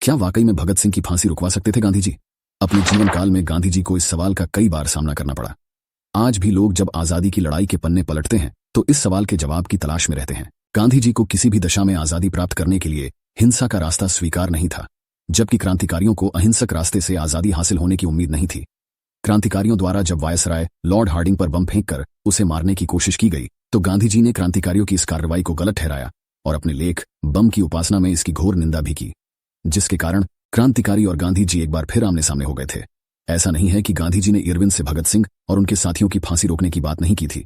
क्या वाकई में भगत सिंह की फांसी रुकवा सकते थे गांधी जी? अपने जीवन काल में गांधी जी को इस सवाल का कई बार सामना करना पड़ा। आज भी लोग जब आजादी की लड़ाई के पन्ने पलटते हैं तो इस सवाल के जवाब की तलाश में रहते हैं। गांधी जी को किसी भी दशा में आजादी प्राप्त करने के लिए हिंसा का रास्ता स्वीकार नहीं था, जबकि क्रांतिकारियों को अहिंसक रास्ते से आजादी हासिल होने की उम्मीद नहीं थी। क्रांतिकारियों द्वारा जब वायसराय लॉर्ड हार्डिंग पर बम फेंककर उसे मारने की कोशिश की गई तो गांधी जी ने क्रांतिकारियों की इस कार्रवाई को गलत ठहराया और अपने लेख बम की उपासना में इसकी घोर निंदा भी की, जिसके कारण क्रांतिकारी और गांधी जी एक बार फिर आमने सामने हो गए थे। ऐसा नहीं है कि गांधी जी ने इरविन से भगत सिंह और उनके साथियों की फांसी रोकने की बात नहीं की थी।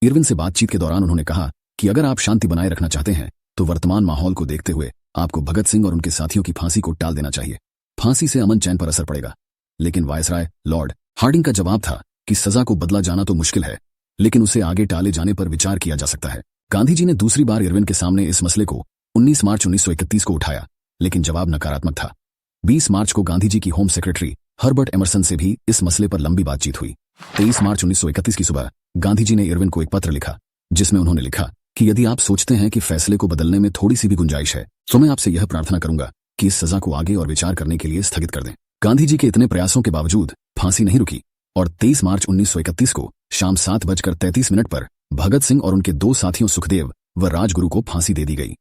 इरविन से बातचीत के दौरान उन्होंने कहा कि अगर आप शांति बनाए रखना चाहते हैं तो वर्तमान माहौल को देखते हुए आपको भगत सिंह और उनके साथियों की फांसी को टाल देना चाहिए। फांसी से अमन चैन पर असर पड़ेगा। लेकिन वायसराय लॉर्ड हार्डिंग का जवाब था कि सजा को बदला जाना तो मुश्किल है, लेकिन उसे आगे टाले जाने पर विचार किया जा सकता है। गांधी जी ने दूसरी बार इरविन के सामने इस मसले को 19 मार्च 1931 को उठाया, लेकिन जवाब नकारात्मक था। 20 मार्च को गांधी जी की होम सेक्रेटरी हर्बर्ट एमरसन से भी इस मसले पर लंबी बातचीत हुई। 23 मार्च 1931 की सुबह गांधी जी ने इरविन को एक पत्र लिखा, जिसमें उन्होंने लिखा कि यदि आप सोचते हैं कि फैसले को बदलने में थोड़ी सी भी गुंजाइश है तो मैं आपसे यह प्रार्थना करूंगा कि इस सजा को आगे और विचार करने के लिए स्थगित कर दें। गांधी जी के इतने प्रयासों के बावजूद फांसी नहीं रुकी और 23 मार्च 1931 को शाम 7:33 पर भगत सिंह और उनके दो साथियों सुखदेव व राजगुरु को फांसी दे दी गई।